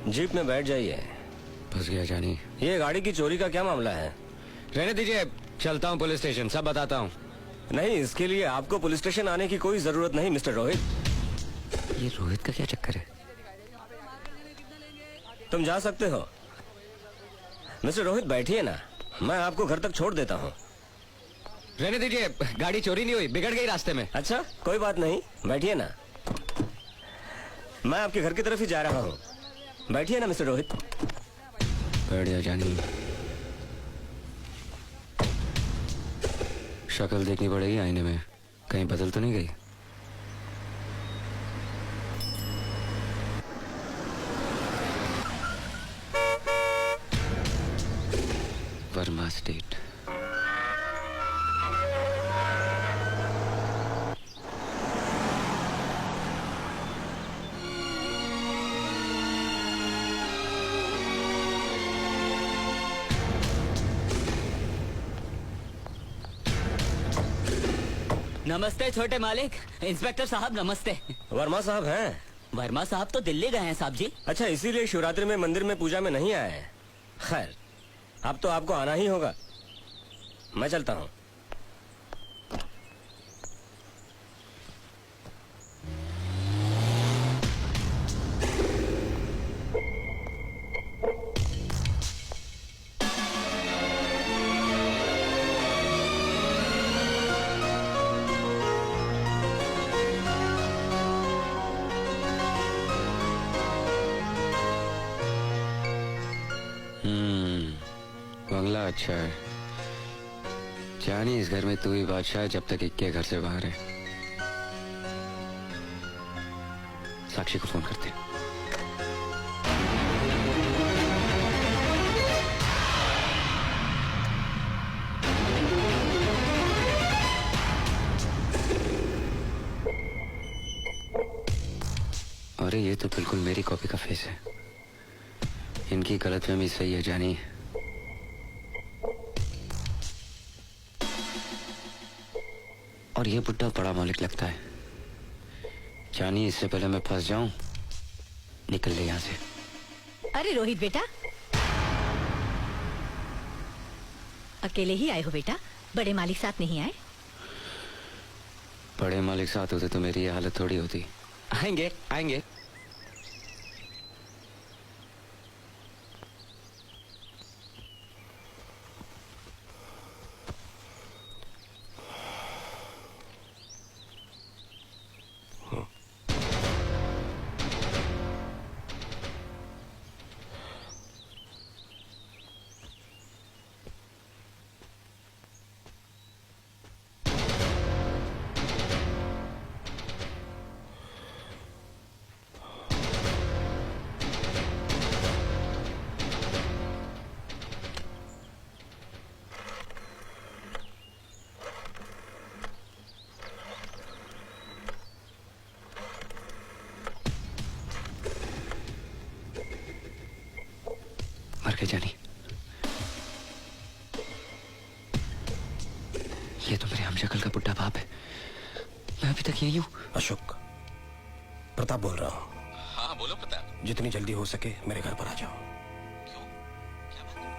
Jeep में बैठ जाइए। फंस गया जानी। ये गाड़ी की चोरी का क्या मामला है? रहने दीजिए, चलता हूँ पुलिस स्टेशन, सब बताता हूँ। नहीं, इसके लिए आपको पुलिस स्टेशन आने की कोई जरूरत नहीं मिस्टर रोहित। ये रोहित का क्या चक्कर है? तुम जा सकते हो। मिस्टर रोहित बैठिए ना, मैं आपको घर तक छोड़ देता हूँ। रहने दीजिए, गाड़ी चोरी नहीं हुई, बिगड़ गई रास्ते में। अच्छा, कोई बात नहीं, बैठिए ना। मैं आपके घर की तरफ ही जा रहा हूँ। बैठिए ना मिस्टर रोहित। बैठ जा जानी। शक्ल देखनी पड़ेगी आईने में, कहीं बदल तो नहीं गई। वर्मा स्टेट। नमस्ते छोटे मालिक। इंस्पेक्टर साहब नमस्ते। वर्मा साहब हैं? वर्मा साहब तो दिल्ली गए हैं साहब जी। अच्छा, इसीलिए शिवरात्रि में मंदिर में पूजा में नहीं आए। खैर, अब तो आपको आना ही होगा। मैं चलता हूँ। बंगला अच्छा है जानी। इस घर में तू ही बादशाह है जब तक इक्के घर से बाहर है। साक्षी को फोन करते हैं। अरे ये तो बिल्कुल मेरी कॉपी का फेस है। इनकी गलतफहमी सही है जानी। और ये बुड्ढा बड़ा मालिक लगता है जानी। इससे पहले मैं फंस जाऊं, निकल ले यहाँ से। अरे रोहित बेटा, अकेले ही आए हो बेटा? बड़े मालिक साथ नहीं आए? बड़े मालिक साथ होते तो मेरी ये हालत थोड़ी होती। आएंगे आएंगे। मर गए जानी। ये तो मेरे हमशक्ल का बुड्ढा बाप है। मैं अभी तक यही हूँ। अशोक, प्रताप बोल रहा हूँ। हाँ बोलो प्रताप। जितनी जल्दी हो सके मेरे घर पर आ जाओ। क्यों, क्या बात है?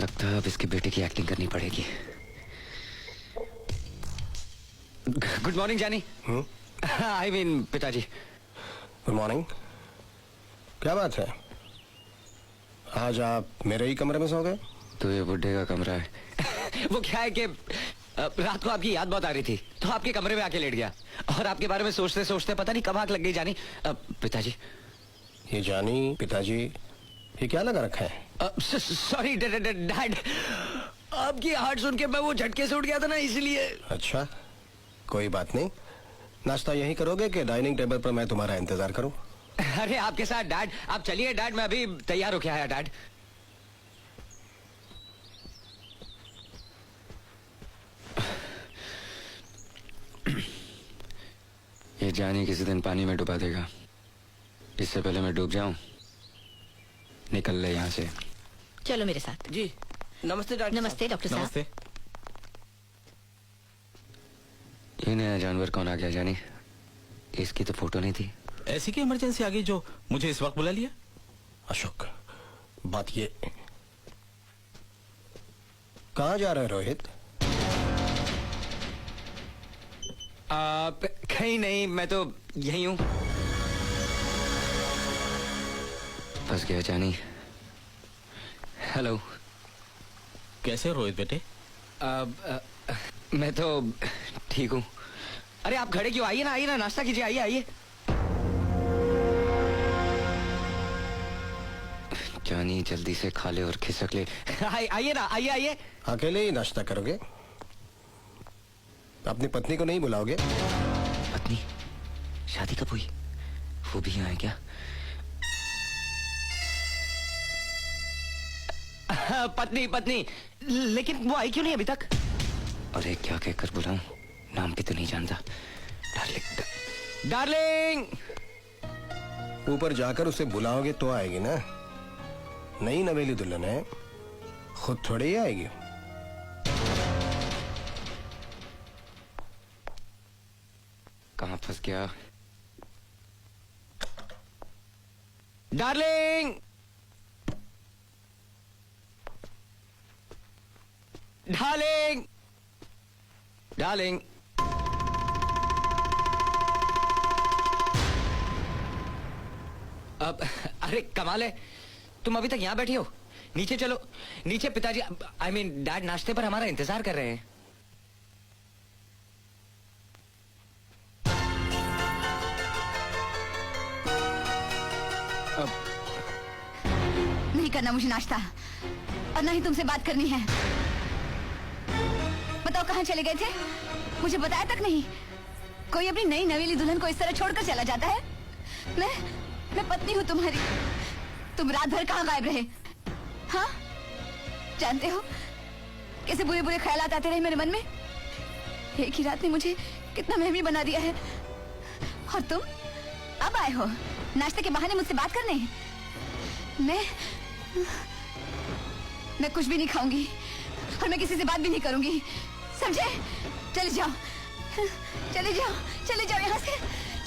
लगता है अब इसके बेटे की एक्टिंग करनी पड़ेगी। गुड मॉर्निंग जानी। आई मीन पिताजी। Good morning. क्या बात है, आज आप मेरे ही कमरे में सो गए? तो ये बुड्ढे का कमरा है। वो क्या है कि रात को आपकी याद बहुत आ रही थी तो आपके कमरे में आके लेट गया और आपके बारे में सोचते सोचते पता नहीं कब आंख लग गई जानी। पिताजी। ये जानी, पिताजी, ये क्या लगा रखा है? सॉरी डैड, आपकी हार्ट सुन के मैं वो झटके से उठ गया था ना, इसलिए। अच्छा, कोई बात नहीं। नाश्ता यहीं करोगे कि डाइनिंग टेबल पर मैं तुम्हारा इंतजार करूं? अरे आपके साथ डैड। आप चलिए डैड, मैं अभी तैयार होके आया डैड। ये जानी किसी दिन पानी में डुबा देगा। इससे पहले मैं डूब जाऊं, निकल ले यहां से। चलो मेरे साथ। जी नमस्ते डॉक्टर नमस्ते डॉक्टर साहब। नमस्ते। ये नया जानवर कौन आ गया जानी? इसकी तो फोटो नहीं थी। ऐसी क्या इमरजेंसी आ गई जो मुझे इस वक्त बुला लिया? अशोक, बात ये, कहाँ जा रहे हो रोहित? कहीं नहीं, मैं तो यही हूँ। फंस गया जानी। हेलो। कैसे हो रोहित बेटे? मैं तो ठीक हूँ। अरे आप खड़े क्यों? आइए ना, नाश्ता कीजिए, आइए। जानी जल्दी से खा ले और खिसक ले। आइए ना, आइए। अकेले ही नाश्ता करोगे? अपनी पत्नी को नहीं बुलाओगे? पत्नी? शादी कब हुई? वो भी यहाँ है क्या? पत्नी, लेकिन वो आई क्यों नहीं अभी तक? अरे क्या कहकर बुलाऊं? नाम भी तो नहीं जानता। डार्लिंग। ऊपर जाकर उसे बुलाओगे तो आएगी ना। नई नवेली दुल्हन है, खुद थोड़ी ही आएगी। कहाँ फंस गया? डार्लिंग। डार्लिंग। अब अरे कमाल है, तुम अभी तक यहाँ बैठी हो? नीचे चलो, नीचे पिताजी आई मीन डैड नाश्ते पर हमारा इंतजार कर रहे हैं। नहीं करना मुझे नाश्ता, और ना ही तुमसे बात करनी है। बताओ कहाँ चले गए थे? मुझे बताया तक नहीं। कोई अपनी नई नवेली दुल्हन को इस तरह छोड़कर चला जाता है? मैं पत्नी हूँ तुम्हारी। तुम रात भर कहाँ गायब रहे? हाँ, जानते हो कैसे बुरे बुरे ख्यालात आते रहे मेरे मन में। एक ही रात ने मुझे कितना महमी बना दिया है। और तुम अब आए हो नाश्ते के बहाने मुझसे बात करने। मैं कुछ भी नहीं खाऊंगी और मैं किसी से बात भी नहीं करूंगी, समझे? चले जाओ यहाँ से,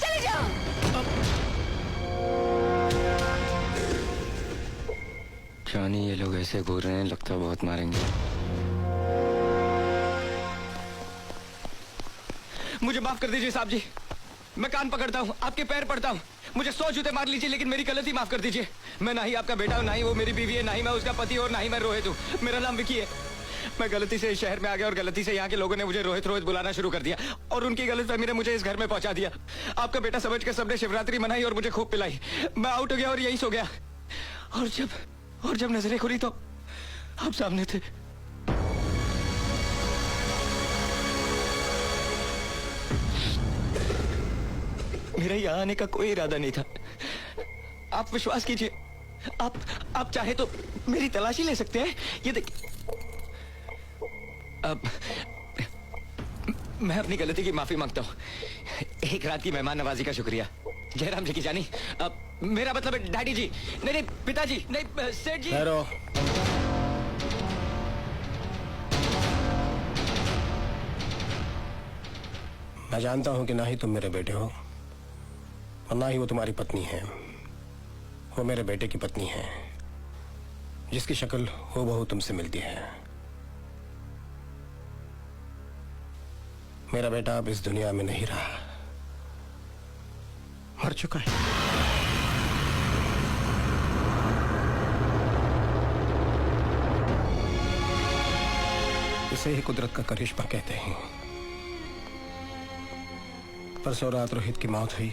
चले जाओ। जानी ये लोग ऐसे घूर रहे हैं, लगता है बहुत मारेंगे। मुझे माफ कर दीजिए साहब जी, मैं कान पकड़ता हूँ, आपके पैर पड़ता हूँ। मुझे 100 जूते मार लीजिए, लेकिन मेरी गलती माफ कर दीजिए। मैं ना ही आपका बेटा हूँ, ना ही वो मेरी बीवी है, ना ही मैं उसका पति और ना ही मैं रोहित हूँ। मेरा नाम विकी है। मैं गलती से इस शहर में आ गया और गलती से यहाँ के लोगों ने मुझे रोहित बुलाना शुरू कर दिया, और उनकी गलतफहमी ने मुझे इस घर में पहुंचा दिया। आपका बेटा समझ के सबने शिवरात्रि मनाई और मुझे खूब पिलाई। मैं आउट हो गया और यही सो गया। और जब नजरें खुली तो आप सामने थे। मेरा यहाँ आने का कोई इरादा नहीं था। आप विश्वास कीजिए, आप चाहे तो मेरी तलाशी ले सकते हैं। ये देखिए, अब मैं अपनी गलती की माफी मांगता हूँ। एक रात की मेहमान नवाजी का शुक्रिया। जयराम जी की जानी, अब मेरा मतलब है डैडी जी, नहीं पिताजी, नहीं सेठ जी। ठहरो। मैं जानता हूं कि ना ही तुम मेरे बेटे हो और ना ही वो तुम्हारी पत्नी है। वो मेरे बेटे की पत्नी है, जिसकी शक्ल हूबहू तुमसे मिलती है। मेरा बेटा अब इस दुनिया में नहीं रहा, मर चुका है। इसे ही कुदरत का करिश्मा कहते हैं। परसों रात रोहित की मौत हुई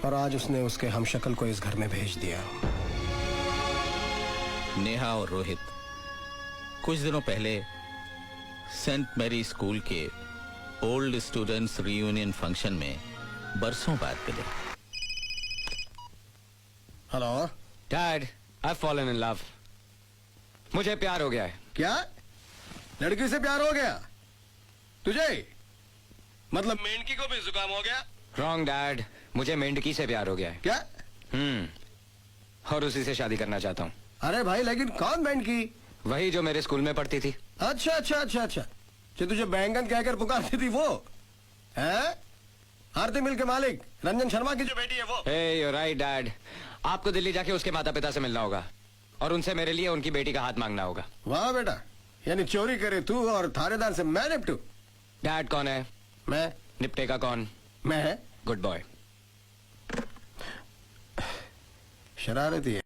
और आज उसने उसके हमशक्ल को इस घर में भेज दिया। नेहा और रोहित कुछ दिनों पहले सेंट मैरी स्कूल के ओल्ड स्टूडेंट्स रियूनियन फंक्शन में बरसों बाद मिले। Hello dad, I fallen in love. मुझे प्यार हो गया है। क्या? लड़की से प्यार हो गया तुझे? मतलब मेंढकी को भी जुकाम हो गया? रॉन्ग डैड, मुझे मेंढकी से प्यार हो गया है। क्या? और उसी से शादी करना चाहता हूँ। अरे भाई लेकिन कौन बैंड की? वही जो मेरे स्कूल में पढ़ती थी। अच्छा अच्छा अच्छा अच्छा, जो तुझे बैंगन कहकर पुकारती थी वो है? आरती मिल के मालिक रंजन शर्मा की जो बेटी है वो। हे यू राइट डैड, आपको दिल्ली जाके उसके माता पिता से मिलना होगा और उनसे मेरे लिए उनकी बेटी का हाथ मांगना होगा। वाह बेटा, यानी चोरी करे तू और थानेदार से मैं निपटू? डैड कौन है? मैं? निपटेगा कौन? मैं? Good boy. शरारती है।